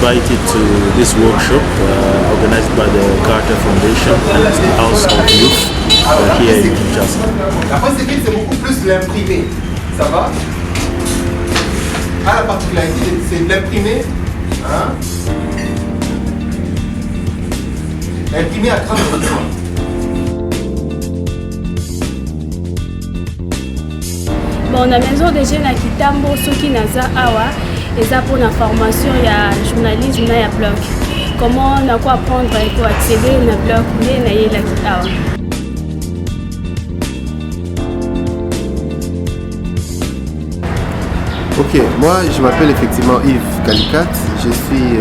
invited to this workshop organized by the Carter Foundation and the House of Youth here in Kinshasa. La presse écrite, c'est beaucoup plus l'imprimé. Ça va? Ah, la particularité, c'est de l'imprimer. Hein? L'imprimer à 30 %. Bon, na maison de jeunes à Kitambo, soki naza awa, eza pour la formation ya journalisme na ya blog. Comment on a quoi apprendre pour accéder na blog mais na yela awa. Ok, moi je m'appelle effectivement Yves Kalikat, je suis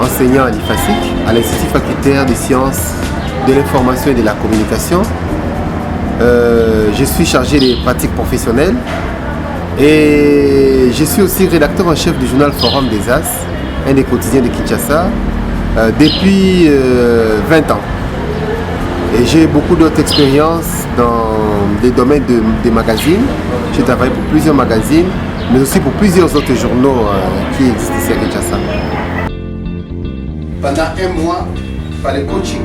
enseignant à l'IFASIC, à l'Institut facultaire des sciences de l'information et de la communication. Je suis chargé des pratiques professionnelles et je suis aussi rédacteur en chef du journal Forum des As, un des quotidiens de Kinshasa, depuis 20 ans. Et j'ai beaucoup d'autres expériences dans des domaines des magazines. J'ai travaillé pour plusieurs magazines, mais aussi pour plusieurs autres journaux qui existent ici à Kinshasa. Pendant un mois, il fallait coaching.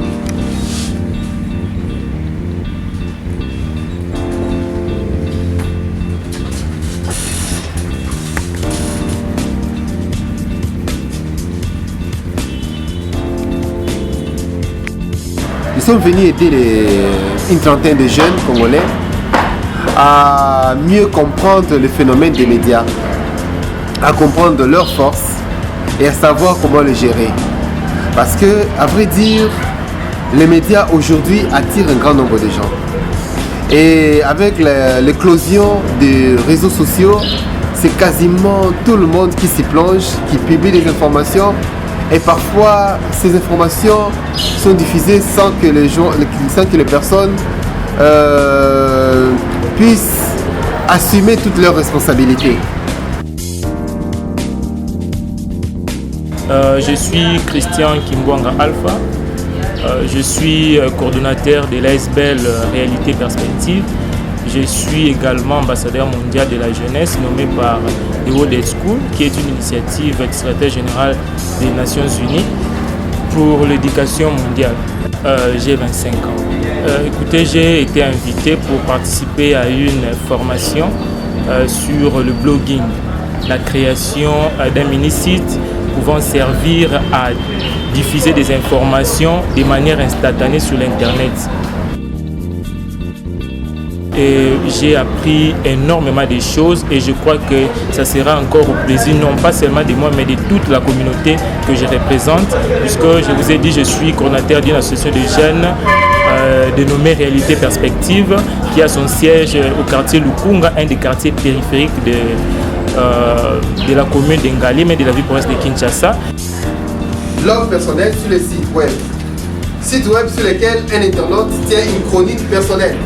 Nous sommes venus aider une trentaine de jeunes Congolais à mieux comprendre le phénomène des médias, à comprendre leurs forces et à savoir comment les gérer. Parce que, à vrai dire, les médias aujourd'hui attirent un grand nombre de gens. Et avec l'éclosion des réseaux sociaux, c'est quasiment tout le monde qui s'y plonge, qui publie des informations. Et parfois, ces informations sont diffusées sans que les personnes puissent assumer toutes leurs responsabilités. Je suis Christian Kimbwanga Alpha. Je suis coordonnateur de l'ASBL Réalité Perspective. Je suis également ambassadeur mondial de la jeunesse nommé par The World School, qui est une initiative du secrétaire général des Nations Unies pour l'éducation mondiale. J'ai 25 ans. Écoutez, j'ai été invité pour participer à une formation sur le blogging, la création d'un mini-site pouvant servir à diffuser des informations de manière instantanée sur l'Internet. Et j'ai appris énormément de choses et je crois que ça sera encore au plaisir, non pas seulement de moi, mais de toute la communauté que je représente, puisque je vous ai dit, je suis coordinateur d'une association de jeunes dénommée Réalité Perspective, qui a son siège au quartier Lukunga, un des quartiers périphériques de la commune d'Ngali, mais de la ville province de Kinshasa. Blog personnel sur les sites web. Sites web sur lesquels un internaute tient une chronique personnelle.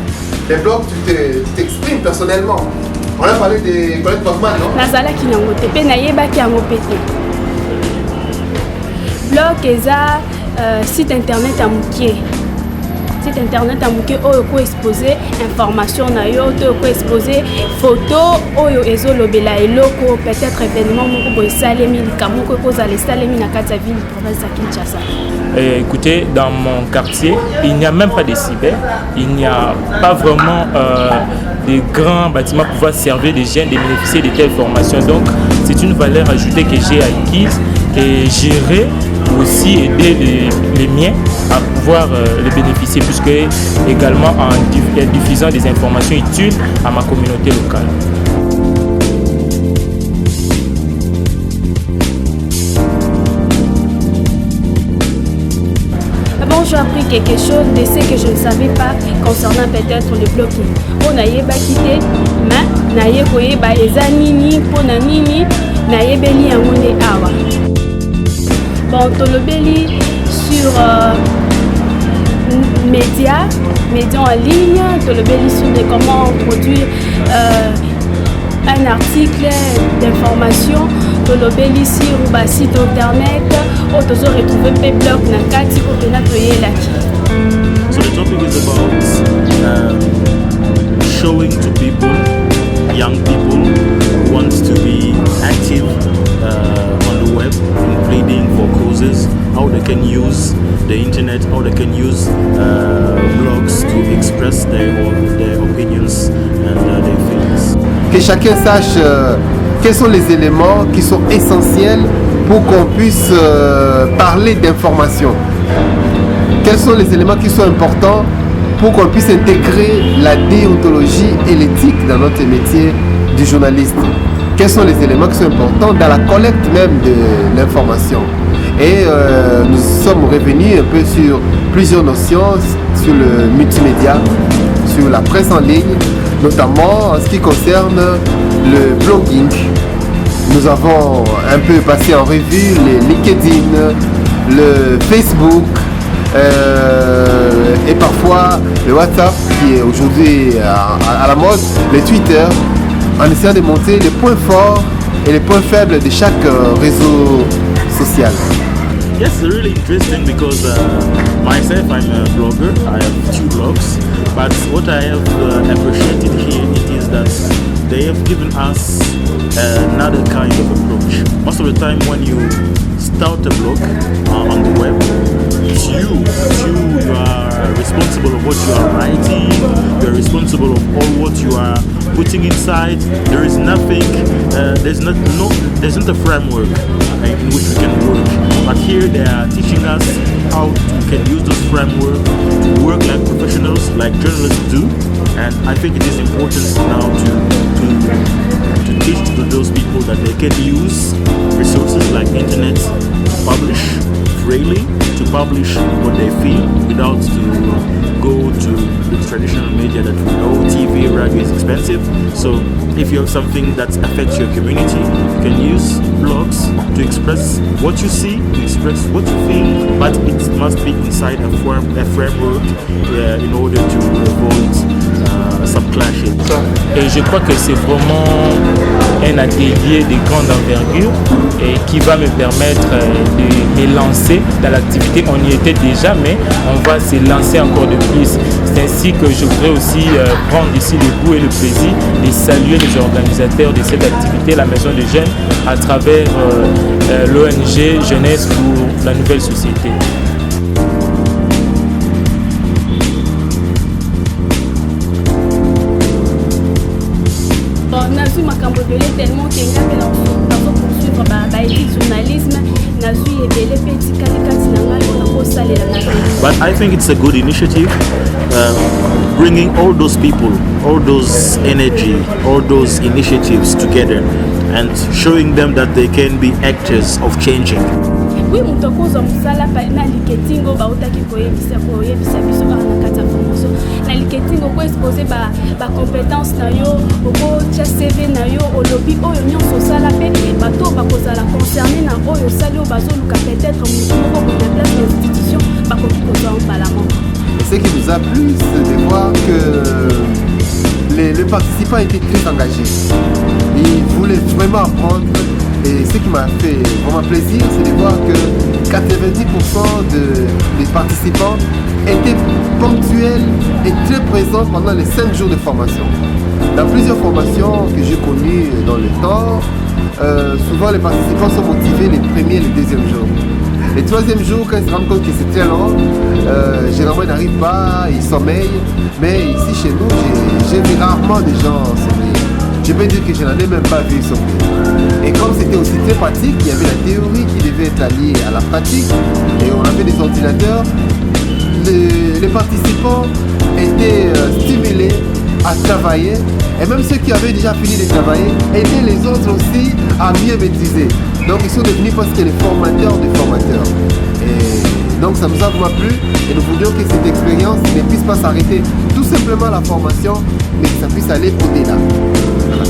Les blogs, tu t'exprimes personnellement. On a parlé de Colette Bachmann, non? Nazala qui n'a pas été nayeba qui a pété. Blog eza site internet à Mouké. Site internet à Mouké oyo ko exposer information na yo, to ko exposer photo oyo ezolobela eloko peut-être événement moko boy salemi likamoko ko za les salemi na kati ya ville province de Kinshasa. Écoutez, dans mon quartier, il n'y a même pas de cyber, il n'y a pas vraiment de grands bâtiments pour pouvoir servir les jeunes de bénéficier de telles formations. Donc, c'est une valeur ajoutée que j'ai acquise et j'irai aussi aider les miens à pouvoir les bénéficier, puisque également en diffusant des informations utiles à ma communauté locale. J'ai appris quelque chose de ce que je ne savais pas concernant peut-être le blogging. On a yeba quitté, mais na ye koyeba eza nini pona nini na yebeli yango awa. Bon, tolobeli sur médias en ligne, tolobeli sur comment produire un article d'information, tolobeli sur un site internet. So the topic is about showing to people, young people who want to be active on the web, including users, how they can use the internet, how they can use blogs to express their opinions and their feelings. Que chacun sache quels sont les éléments qui sont essentiels pour qu'on puisse parler d'information. Quels sont les éléments qui sont importants pour qu'on puisse intégrer la déontologie et l'éthique dans notre métier du journaliste. Quels sont les éléments qui sont importants dans la collecte même de l'information. Et nous sommes revenus un peu sur plusieurs notions, sur le multimédia, sur la presse en ligne, notamment en ce qui concerne le blogging. Nous avons un peu passé en revue les LinkedIn, le Facebook, et parfois le WhatsApp qui est aujourd'hui à la mode, le Twitter, en essayant de montrer les points forts et les points faibles de chaque réseau social. Yes, it's really interesting because myself, I'm a blogger. I have 2 blogs, but what I have appreciated here it is that they have given us another kind of approach. Most of the time when you start a blog on the web, it's you are responsible of what you are writing, you are responsible of all what you are putting inside. There is nothing, there's not a framework in which we can work. But here they are teaching us how we can use this framework to work like professionals, like journalists do. And I think it is important now to teach to those people that they can use resources like internet to publish freely, to publish what they feel without to go to the traditional media that we know. TV, radio is expensive. So if you have something that affects your community, you can use blogs to express what you see, to express what you feel, but it must be inside a framework in order to avoid some clashes. Et je crois que c'est vraiment un atelier de grande envergure et qui va me permettre de me lancer dans l'activité. On y était déjà, mais on va se lancer encore de plus. C'est ainsi que je voudrais aussi prendre ici le goût et le plaisir de saluer les organisateurs de cette activité, la Maison des Jeunes, à travers l'ONG Jeunesse pour la Nouvelle Société. Nazui makambo ebele tellement ke nga mpe nazo poursuivre baétude journalisme nazui ebele mpe etikali kati na ngai mpona kosalela na pays. But I think it's a good initiative, bringing all those people, all those energy, all those initiatives together and showing them that they can be actors of changing. Oui, moto akozwa mosala na LinkedIn oyo bautaki koyebisa biso kaka na kati ya formation. Na LinkedIn okoexpose bacompétence na yo, okotia CV na yo, olobi oyo nyonso osala mpe bato bakozala concerné na oyo osali oyo bazoluka peut-être motu moko kona place na institution bakoki kozwa mbala moko. Et ce qui nous a plu, c'est de voir que les participants étaient très engagés. Ils voulaient vraiment apprendre. Et ce qui m'a fait vraiment plaisir, c'est de voir que 90% des participants étaient ponctuels et très présents pendant les 5 jours de formation. Dans plusieurs formations que j'ai connues dans le temps, souvent les participants sont motivés les premiers et les deuxièmes jours. Les troisième jours, quand ils se rendent compte que c'est très long, généralement ils n'arrivent pas, ils sommeillent. Mais ici chez nous, j'ai vu rarement des gens sommeiller. Je peux dire que je n'en ai même pas vu sommeiller. Et comme c'était aussi très pratique, il y avait la théorie qui devait être alliée à la pratique. Et on avait des ordinateurs. Les participants étaient stimulés à travailler. Et même ceux qui avaient déjà fini de travailler aidaient les autres aussi à mieux maîtriser. Donc ils sont devenus presque les formateurs des formateurs. Et donc ça nous a vraiment plu. Et nous voulions que cette expérience ne puisse pas s'arrêter tout simplement à la formation, mais que ça puisse aller au-delà. Voilà.